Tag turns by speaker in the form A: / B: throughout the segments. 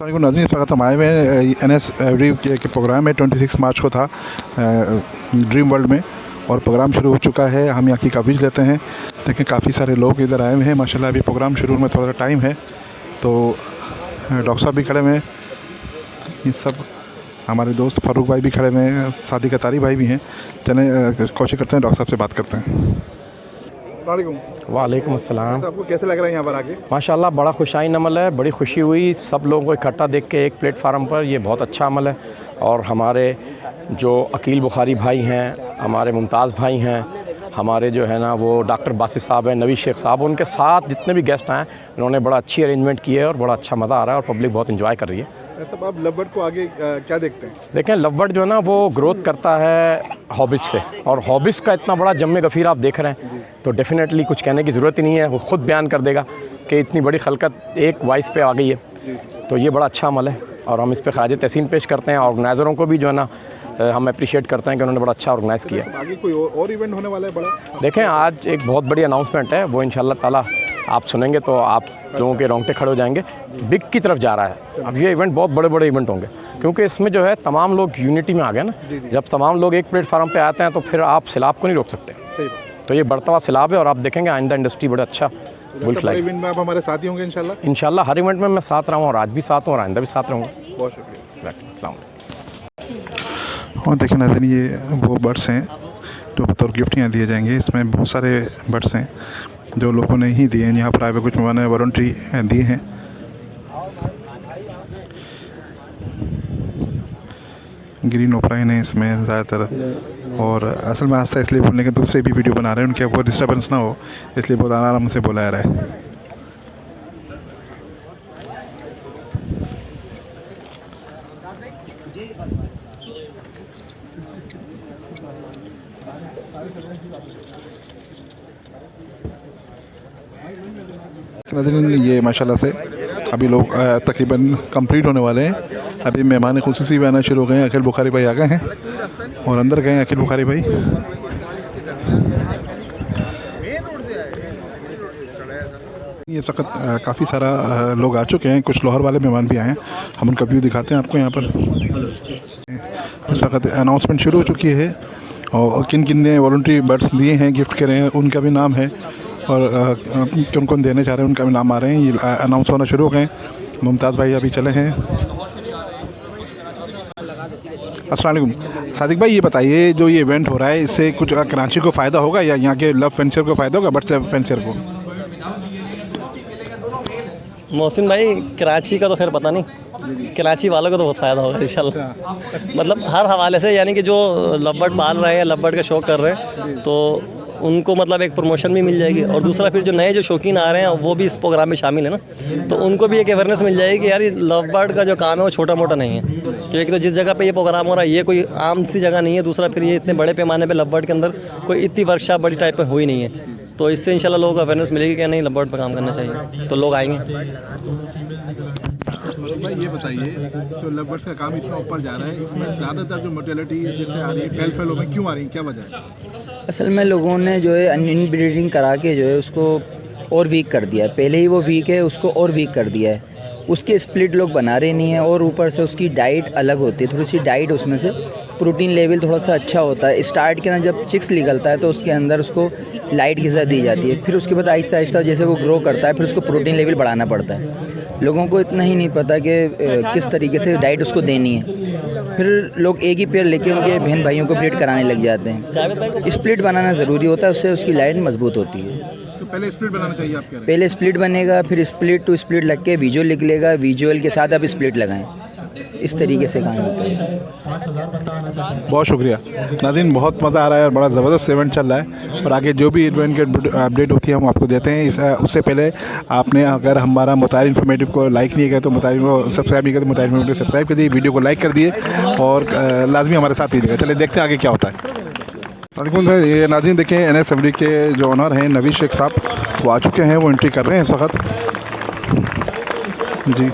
A: नाज़रीन, इस वक्त हम आए हुए हैं NS एवरी के प्रोग्राम में। 26 मार्च को था ड्रीम वर्ल्ड में और प्रोग्राम शुरू हो चुका है। हम यहाँ की कवरेज लेते हैं। देखें काफ़ी सारे लोग इधर आए हुए हैं माशाल्लाह। अभी प्रोग्राम शुरू में थोड़ा सा टाइम है, तो डॉक्टर साहब भी खड़े हुए हैं, ये सब हमारे दोस्त फ़ारूक भाई भी खड़े हुए हैं, सादी कतारी भाई भी हैं। चलें कोशिश करते हैं, डॉक्टर साहब से बात करते हैं।
B: वालेकुम अस्सलाम।
A: आपको कैसे लग रहा है यहाँ पर आके?
B: माशाल्लाह बड़ा खुशाइन अमल है, बड़ी खुशी हुई सब लोगों को इकट्ठा देख के एक प्लेटफार्म पर। ये बहुत अच्छा अमल है। और हमारे जो अकील बुखारी भाई हैं, हमारे मुमताज़ भाई हैं, हमारे जो है ना वो डॉक्टर बासित साहब हैं, नवीद शेख साहब, उनके साथ जितने भी गेस्ट हैं उन्होंने बड़ा अच्छी अरेंजमेंट की है और बड़ा अच्छा मज़ा आ रहा है और पब्लिक बहुत इंजॉय कर रही है।
A: सब आप लव बर्ड को आगे क्या देखते हैं?
B: देखें, लव बर्ड जो है ना वो ग्रोथ करता है हॉबिस से, और हॉबिस का इतना बड़ा जम्मे गफीर आप देख रहे हैं तो डेफिनेटली कुछ कहने की ज़रूरत ही नहीं है। वो ख़ुद बयान कर देगा कि इतनी बड़ी खलकत एक वॉइस पे आ गई है। तो ये बड़ा अच्छा अमल है और हम इस पर ख़राज तहसीन पेश करते हैं। ऑर्गेनाइज़रों को भी जो है ना हम अप्रिशिएट करते हैं कि उन्होंने बड़ा अच्छा ऑर्गेनाइज़ किया।
A: आगे कोई और इवेंट होने वाला है बड़ा?
B: देखें, आज एक बहुत बड़ी अनाउंसमेंट है, वो इंशाल्लाह ताला आप सुनेंगे तो आप लोगों के रोंगटे खड़े हो जाएंगे। बिग की तरफ जा रहा है अब ये इवेंट, बहुत बड़े बड़े इवेंट होंगे क्योंकि इसमें जो है तमाम लोग यूनिटी में आ गए ना। जब तमाम लोग एक प्लेटफार्म पे आते हैं तो फिर आप सैलाब को नहीं रोक सकते।
A: सही बात।
B: तो ये बढ़ता हुआ सैलाब है और आप देखेंगे आइंदा इंडस्ट्री बड़ा अच्छा बुल्क लाइक।
A: इवेंट में आप हमारे साथी होंगे इंशाल्लाह?
B: इंशाल्लाह हर इवेंट में मैं साथ रहा हूँ और आज भी साथ हूँ और आइंदा भी साथ रहूँगा।
A: बहुत शुक्रिया।
B: अस्सलाम वालेकुम।
A: और देखिए नाज़रीन, ये वो बर्ड्स हैं जो बतौर गिफ्ट यहाँ दिए जाएंगे। इसमें बहुत सारे बर्ड्स हैं जो लोगों ने ही दिए हैं। यहाँ पर आए हुए कुछ मैंने वॉलंटरी दिए हैं। ग्रीन ओपलाइन है इसमें ज़्यादातर, और असल में आस्था इसलिए बोलने के दूसरे भी वीडियो बना रहे हैं, उनके वो डिस्टर्बेंस ना हो इसलिए बहुत आराम से बुलाया रहा है। ये माशाल्लाह से अभी लोग तकरीबन कंप्लीट होने वाले हैं। अभी मेहमान खुसूसी भी आना शुरू हो गए हैं। अखिल बुखारी भाई आ गए हैं और अंदर गए हैं अखिल बुखारी भाई। ये वक्त काफ़ी सारा लोग आ चुके हैं, कुछ लाहौर वाले मेहमान भी आए हैं। हम उनका व्यू दिखाते हैं आपको। यहाँ पर इस वक्त अनाउंसमेंट शुरू हो चुकी है और किन किन ने वॉलंटरी बर्ड्स दिए हैं, गिफ्ट करे हैं, उनका भी नाम है और कौन कौन देने चाह रहे हैं उनका भी नाम आ रहे हैं। ये अनाउंस होना शुरू हो गए। मुमताज़ भाई अभी चले हैं। अस्सलाम वालेकुम। सादिक भाई, ये बताइए जो ये इवेंट हो रहा है इससे कुछ कराची को फ़ायदा होगा या यहाँ के लव फेंसियर को फ़ायदा होगा, बर्ड्स लव फेंसियर को?
C: मोहसिन भाई, कराची का तो खैर पता नहीं, कराची वालों को तो बहुत फ़ायदा होगा इंशाल्लाह। मतलब हर हवाले से, यानी कि जो लव बर्ड पाल रहे हैं, लव बर्ड का शौक़ कर रहे हैं, तो उनको मतलब एक प्रमोशन भी मिल जाएगी। और दूसरा फिर जो नए जो शौकीन आ रहे हैं वो भी इस प्रोग्राम में शामिल है ना, तो उनको भी एक अवेयरनेस मिल जाएगी कि यार ये लव बर्ड का जो काम है वो छोटा मोटा नहीं है। क्योंकि तो जिस जगह पे ये प्रोग्राम हो रहा है ये कोई आम सी जगह नहीं है। दूसरा फिर ये इतने बड़े पैमाने पे लव बर्ड के अंदर कोई इतनी वर्कशॉप बड़ी टाइप में हुई नहीं है, तो इससे इंशाल्लाह लोगों को अवेयरनेस मिलेगी कि नहीं लव बर्ड पर काम करना चाहिए, तो लोग आएंगे।
A: भाई ये बताइए, तो लव बर्ड्स का काम इतना ऊपर जा रहा है, इसमें ज़्यादातर जो मोर्टेलिटी जैसे आ रही है टेल फेलो में क्यों आ रही है, क्या वजह है?
C: असल में लोगों ने जो है इनब्रीडिंग करा के जो है उसको और वीक कर दिया है। पहले ही वो वीक है, उसको और वीक कर दिया है। उसके स्प्लिट लोग बना रहे नहीं हैं और ऊपर से उसकी डाइट अलग होती है। थोड़ी सी डाइट उसमें से प्रोटीन लेवल थोड़ा सा अच्छा होता है। स्टार्ट के ना जब चिक्स निकलता है तो उसके अंदर उसको लाइट ग़िज़ा दी जाती है। फिर उसके बाद आहिस्ता आहिस्ता जैसे वो ग्रो करता है फिर उसको प्रोटीन लेवल बढ़ाना पड़ता है। लोगों को इतना ही नहीं पता कि किस तरीके से डाइट उसको देनी है। फिर लोग एक ही पेयर लेके उनके बहन भाइयों को ब्रीड कराने लग जाते हैं। स्प्लिट बनाना ज़रूरी होता है, उससे उसकी लाइट मजबूत होती है।
A: तो पहले स्प्लिट बनाना चाहिए आप कह रहे हैं?
C: पहले स्प्लिट बनेगा, फिर स्प्लिट टू स्प्लिट लग के विजुअल निकलेगा, विजुअल के साथ आप स्प्लिट लगाएं। इस तरीके से काम होता है।
A: बहुत शुक्रिया नाज़रीन, बहुत मज़ा आ रहा है और बड़ा ज़बरदस्त इवेंट चल रहा है और आगे जो भी इवेंट की अपडेट होती है हम आपको देते हैं। उससे पहले आपने अगर हमारा मुतारिर इन्फॉर्मेटिव को लाइक नहीं किया तो मुतारिर को सब्सक्राइब नहीं किया तो मुतारिर इन्फॉर्मेटिव सब्सक्राइब कर दिए, वीडियो को लाइक कर दिए और लाजमी हमारे साथ दीजिएगा। चलिए देखते हैं आगे क्या होता है। वालेकुम सर। ये नाज़रीन देखें, NS एवरी के जो ऑनर हैं नवीद शेख साहब, वो आ चुके हैं, वो एंट्री कर रहे हैं इस वक्त जी।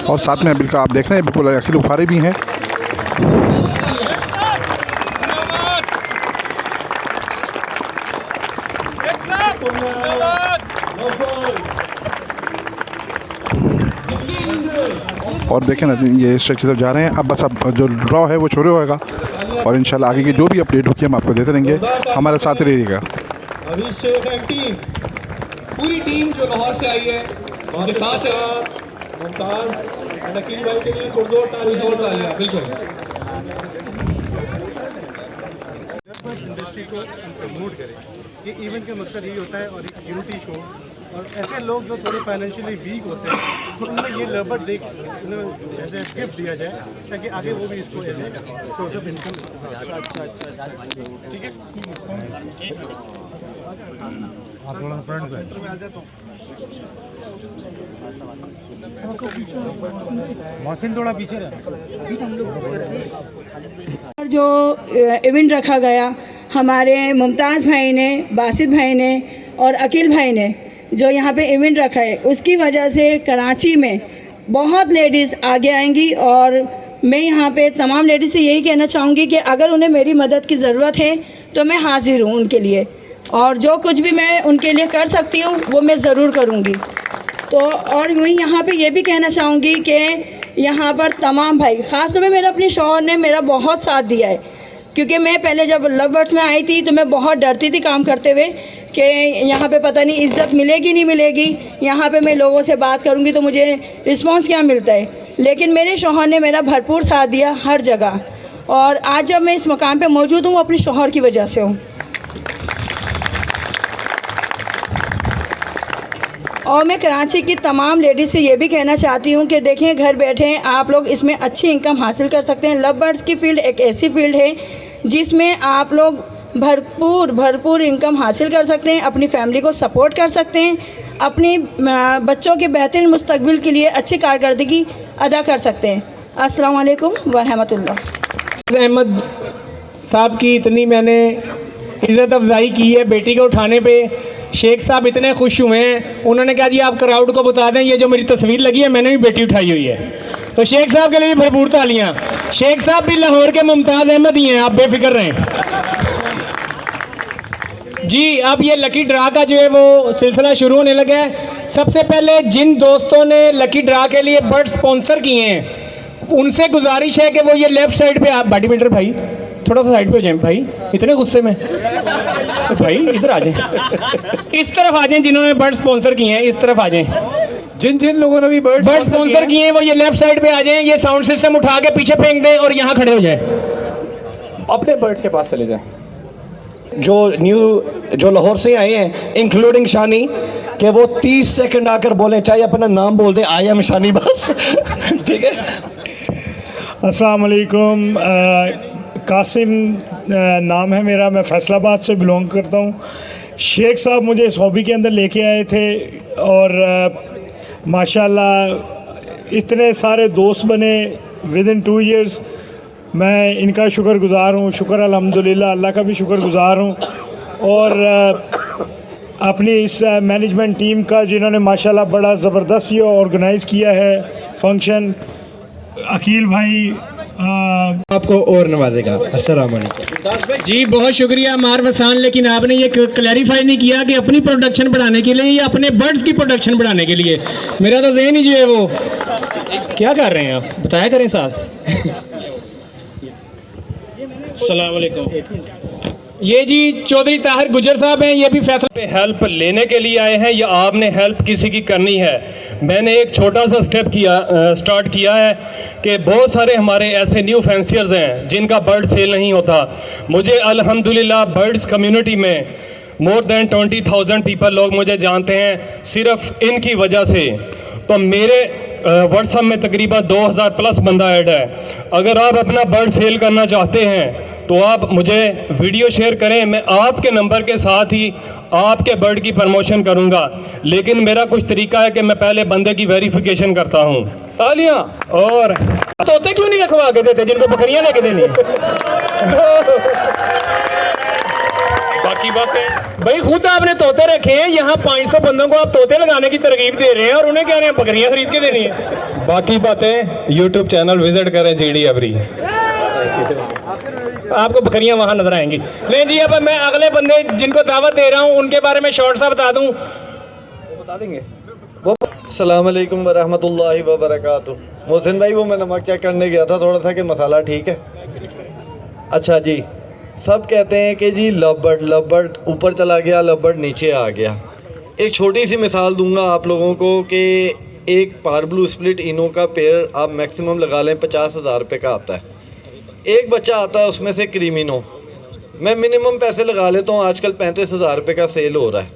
A: और साथ में बिल्कुल आप देख रहे हैं बिल्कुल अखिल बुखारी भी हैं। और देखें ना ये स्ट्रेच की तरफ जा रहे हैं। अब बस अब जो ड्रॉ है वो शुरू होगा और इंशाल्लाह आगे की जो भी अपडेट होगी हम आपको देते रहेंगे। हमारे साथ रहिएगा।
D: अभिषेक एंड टीम, पूरी टीम जो लाहौर से आई है उनके साथ मुमताज और अकील भाई के लिए जोरदार तालियां। बिल्कुल
E: इंडस्ट्री को प्रमोट करें, ये इवेंट का मकसद यही होता है। और एक यूनिटी शो, और ऐसे लोग जो थोड़े फाइनेंशियली वीक होते हैं तो उनमें ये लेबर देख उन्हें ऐसे गिफ्ट दिया जाए ताकि आगे वो भी इसको ऐसे सोर्स ऑफ इनकम। ठीक है, आप थोड़ा फ्रंट पे मौसम थोड़ा पीछे रहे।
F: जो इवेंट रखा गया हमारे मुमताज़ भाई ने, बासित भाई ने और अकील भाई ने जो यहाँ पे इवेंट रखा है, उसकी वजह से कराची में बहुत लेडीज़ आगे आएंगी। और मैं यहाँ पे तमाम लेडीज़ से यही कहना चाहूँगी कि अगर उन्हें मेरी मदद की ज़रूरत है तो मैं हाज़िर हूँ उनके लिए, और जो कुछ भी मैं उनके लिए कर सकती हूँ वो मैं ज़रूर करूँगी। तो और मैं यहाँ पे ये भी कहना चाहूँगी कि यहाँ पर तमाम भाई, ख़ास तौर पे मेरा अपने शौहर ने मेरा बहुत साथ दिया है, क्योंकि मैं पहले जब लवबर्ड्स में आई थी तो मैं बहुत डरती थी काम करते हुए कि यहाँ पे पता नहीं इज़्ज़त मिलेगी नहीं मिलेगी, यहाँ पे मैं लोगों से बात करूँगी तो मुझे रिस्पांस क्या मिलता है। लेकिन मेरे शौहर ने मेरा भरपूर साथ दिया हर जगह, और आज जब मैं इस मकाम पे मौजूद हूँ वो अपने शौहर की वजह से हूँ। और मैं कराची की तमाम लेडीज़ से ये भी कहना चाहती हूँ कि देखें, घर बैठे आप लोग इसमें अच्छी इनकम हासिल कर सकते हैं। लवबर्ड्स की फ़ील्ड एक ऐसी फील्ड है जिसमें आप लोग भरपूर इनकम हासिल कर सकते हैं, अपनी फैमिली को सपोर्ट कर सकते हैं, अपनी बच्चों के बेहतरीन मुस्तकबिल के लिए अच्छी कारकर्दगी अदा कर सकते हैं। अस्सलाम वालेकुम व रहमतुल्लाह।
G: अहमद साहब की इतनी मैंने इज़्ज़त अफजाई की है बेटी को उठाने पे, शेख साहब इतने खुश हुए हैं। उन्होंने कहा जी आप क्राउड को बता दें ये जो मेरी तस्वीर लगी है मैंने भी बेटी उठाई हुई है। तो शेख साहब के लिए भी भरपूर तालियां। शेख साहब भी लाहौर के मुमताज़ अहमद ही हैं, आप बेफिक्र रहें जी। अब ये लकी ड्रा का जो है वो सिलसिला शुरू होने लगा है। सबसे पहले जिन दोस्तों ने लकी ड्रा के लिए बर्ड स्पॉन्सर किए हैं उनसे गुजारिश है कि वो ये लेफ़्ट साइड पे, आप बॉडी बिल्डर भाई थोड़ा सा साइड पे हो जाएं भाई, इतने गुस्से में तो भाई इधर आ जाएं, इस तरफ आ जाएं। जिन्होंने बर्ड स्पॉन्सर किए हैं इस तरफ आ जाएं। जिन लोगों ने भी बर्ड स्पॉन्सर किए हैं वो ये लेफ्ट साइड पे आ जाएं। ये साउंड सिस्टम उठा के पीछे फेंक दें और यहाँ खड़े हो जाएं, अपने बर्ड्स के पास चले जाएं।
H: जो लाहौर से आए हैं इंक्लूडिंग शानी, कि वो 30 सेकंड आकर बोले, चाहे अपना नाम बोल दे, आई एम शानी बस। ठीक है।
E: अस्सलाम वालेकुम, कासिम नाम है मेरा, मैं फैसलाबाद से बिलोंग करता हूँ। शेख साहब मुझे इस हॉबी के अंदर लेके आए थे और माशाल्लाह इतने सारे दोस्त बने विद इन 2 इयर्स। मैं इनका शुक्रगुज़ार हूँ, शुक्र अल्हम्दुलिल्लाह, अल्लाह का भी शुक्रगुज़ार हूँ। और अपनी इस मैनेजमेंट टीम का जिन्होंने माशाल्लाह बड़ा ज़बरदस्त ये ऑर्गेनाइज़ किया है फंक्शन। अकील भाई
H: आपको और नवाजेगा। अस्सलाम वालेकुम
G: जी, बहुत शुक्रिया मार वसान। लेकिन आपने ये क्लैरिफाई नहीं किया कि अपनी प्रोडक्शन बढ़ाने के लिए या अपने बर्ड्स की प्रोडक्शन बढ़ाने के लिए। मेरा तो ज़हन ही जो है वो क्या कर रहे हैं आप बताया करें साहब। अस्सलाम वालेकुम। ये जी चौधरी ताहिर गुजर साहब हैं, ये भी फैसला
I: पे हेल्प लेने के लिए आए हैं या आपने हेल्प किसी की करनी है। मैंने एक छोटा सा स्टार्ट किया है कि बहुत सारे हमारे ऐसे न्यू फैंसियर्स हैं जिनका बर्ड सेल नहीं होता। मुझे अल्हम्दुलिल्लाह बर्ड्स कम्युनिटी में मोर देन 20,000 पीपल लोग मुझे जानते हैं सिर्फ इनकी वजह से। तो मेरे व्हाट्सएप में तकरीबन 2000 प्लस बंदा ऐड है। अगर आप अपना बर्ड सेल करना चाहते हैं तो आप मुझे वीडियो शेयर करें, मैं आपके नंबर के साथ ही आपके बर्ड की प्रमोशन करूंगा। लेकिन मेरा कुछ तरीका है कि मैं पहले बंदे की वेरिफिकेशन करता हूं। तालियां। और
G: तोते क्यों नहीं रखवा के देते जिनको बकरियां लेके देनी
I: बाकी बातें
G: भाई खुद आपने तोते रखे हैं, यहाँ 500 बंदों को आप तोते लगाने की तरकीब दे रहे हैं और उन्हें क्या रहे हैं बकरियां खरीद के देनी है।
I: बाकी बातें YouTube चैनल विजिट करें, GD एवरी।
G: आपको बकरियां वहाँ नजर आएंगी। लें जी, अब मैं अगले बंदे जिनको दावत दे रहा हूँ उनके बारे में शॉर्ट सा बता दूँ, वो बता देंगे। वो
H: अस्सलाम वालेकुम वरहमतुल्लाहि वबरकातुहू। मोहसिन भाई, वो मैं नमक चेक करने गया था थोड़ा सा कि मसाला ठीक है। अच्छा जी, सब कहते हैं कि जी लबर्ड ऊपर चला गया, लबर्ड नीचे आ गया। एक छोटी सी मिसाल दूंगा आप लोगों को कि एक पारब्लू स्प्लिट इनो का पेयर आप मैक्सिमम लगा लें 50,000 रुपये का आता है। एक बच्चा आता है उसमें से क्रीमिनो, मैं मिनिमम पैसे लगा लेता हूँ, आजकल 35,000 रुपये का सेल हो रहा है।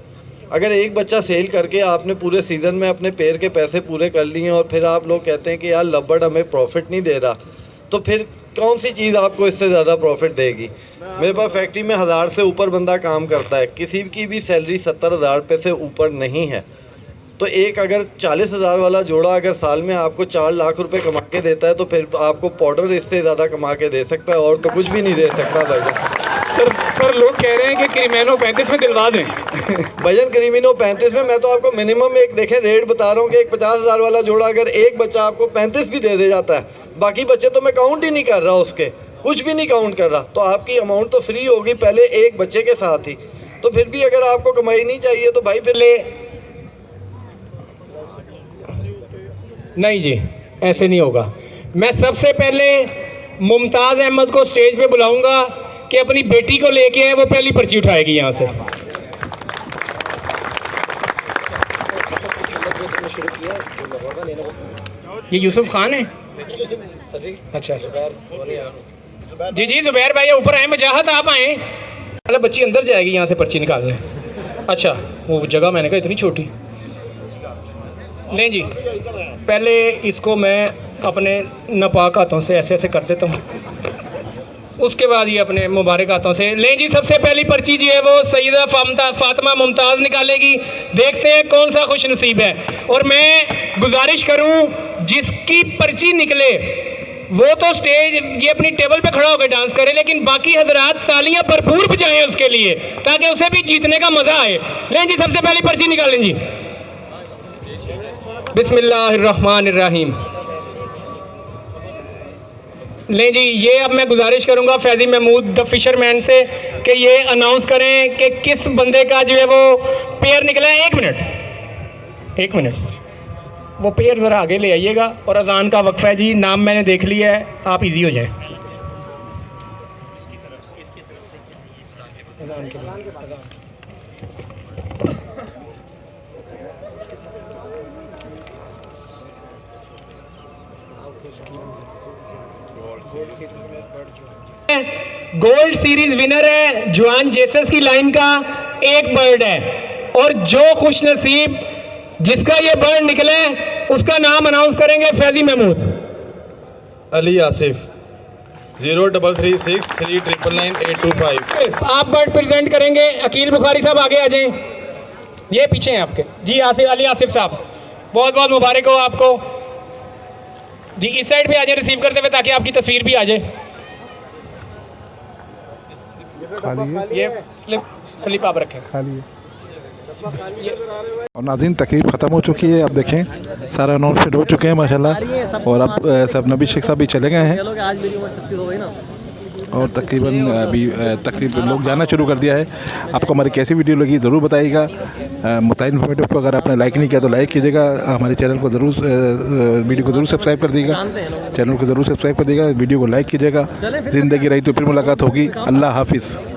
H: अगर एक बच्चा सेल करके आपने पूरे सीज़न में अपने पेयर के पैसे पूरे कर लिए और फिर आप लोग कहते हैं कि यार लबर्ड हमें प्रॉफिट नहीं दे रहा, तो फिर कौन सी चीज़ आपको इससे ज़्यादा प्रॉफिट देगी। मेरे पास फैक्ट्री में 1000 से ऊपर बंदा काम करता है, किसी की भी सैलरी 70,000 रुपये से ऊपर नहीं है। तो एक अगर 40,000 वाला जोड़ा अगर साल में आपको 4 लाख रुपए कमा के देता है, तो फिर आपको पाउडर इससे ज़्यादा कमा के दे सकता है, और तो कुछ भी नहीं दे सकता भाईजान।
G: सर लोग कह रहे हैं कि क्रीमिनो 35 में दिलवा दें।
H: भाईजान क्रीमिनो 35 में, मैं तो आपको मिनिमम एक देखें रेट बता रहा हूँ कि एक 50,000 वाला जोड़ा अगर एक बच्चा आपको 35 भी दे जाता है, बाकी बच्चे तो मैं काउंट ही नहीं कर रहा, उसके कुछ भी नहीं काउंट कर रहा, तो आपकी अमाउंट तो फ्री होगी पहले एक बच्चे के साथ ही। तो फिर भी अगर आपको कमाई नहीं चाहिए तो भाई फिर
G: नहीं जी, ऐसे नहीं होगा। मैं सबसे पहले मुमताज़ अहमद को स्टेज पे बुलाऊंगा कि अपनी बेटी को लेके आए, वो पहली पर्ची उठाएगी यहाँ से। ये यूसुफ खान है? अच्छा जी जी, जुबैर भाई ऊपर आए, मजाहत आप आए। मतलब बच्ची अंदर जाएगी यहाँ से पर्ची निकालने। अच्छा, वो जगह मैंने कहा इतनी छोटी। नहीं जी, पहले इसको मैं अपने नापाक हाथों से ऐसे ऐसे कर देता हूँ, उसके बाद ये अपने मुबारक हाथों से। लें जी, सबसे पहली पर्ची जी है वो सईदा फातिमा मुमताज़ निकालेगी। देखते हैं कौन सा खुश नसीब है। और मैं गुजारिश करूँ जिसकी पर्ची निकले वो तो स्टेज ये अपनी टेबल पे खड़ा होकर डांस करे, लेकिन बाकी हजरात तालियां भरपूर बजाएं उसके लिए, ताकि उसे भी जीतने का मजा आए। लें जी, सबसे पहली पर्ची निकालें जी। बिस्मिल्लाहिर्रहमानिर्रहीम। लें जी, ये अब मैं गुजारिश करूंगा फैज़ी महमूद द फिशरमैन से कि ये अनाउंस करें कि किस बंदे का जो है वो पेयर निकला है। एक मिनट, वो पेयर ज़रा आगे ले आइएगा। और अजान का वक्फा है जी, नाम मैंने देख लिया है, आप इजी हो जाएं। गोल्ड सीरीज विनर है जॉन जेसस की लाइन का एक बर्ड है, और जो खुश नसीब जिसका ये बर्ड निकले उसका नाम अनाउंस करेंगे फैजी महमूद।
J: अली आसिफ 0336399825।
G: आप बर्ड प्रेजेंट करेंगे। अकील बुखारी साहब आगे आ जाएं, ये पीछे हैं आपके जी। आसिफ अली आसिफ साहब, बहुत बहुत मुबारक हो आपको जी। इस साइड पे आ जाए रिसीव करते हुए, ताकि आपकी तस्वीर भी आ जाए। ये स्लिप आप रखें खाली।
A: और नाज़रीन, तकरीब ख़त्म हो चुकी है। अब देखें सारा अनाउंसमेंट हो चुके हैं माशाल्लाह, और अब सब नबी शेख साहब भी चले गए हैं, और तकरीबन अभी तकरीबन लोग जाना शुरू कर दिया है। आपको हमारी कैसी वीडियो लगी ज़रूर बताइएगा। मुताबिक इन्फॉर्मेटिव को अगर आपने लाइक नहीं किया तो लाइक कीजिएगा। हमारे चैनल को ज़रूर वीडियो को ज़रूर सब्सक्राइब कर दीजिएगा, चैनल को ज़रूर सब्सक्राइब कर दीजिएगा, वीडियो को लाइक कीजिएगा। ज़िंदगी रही तो फिर मुलाकात होगी। अल्लाह हाफिज़।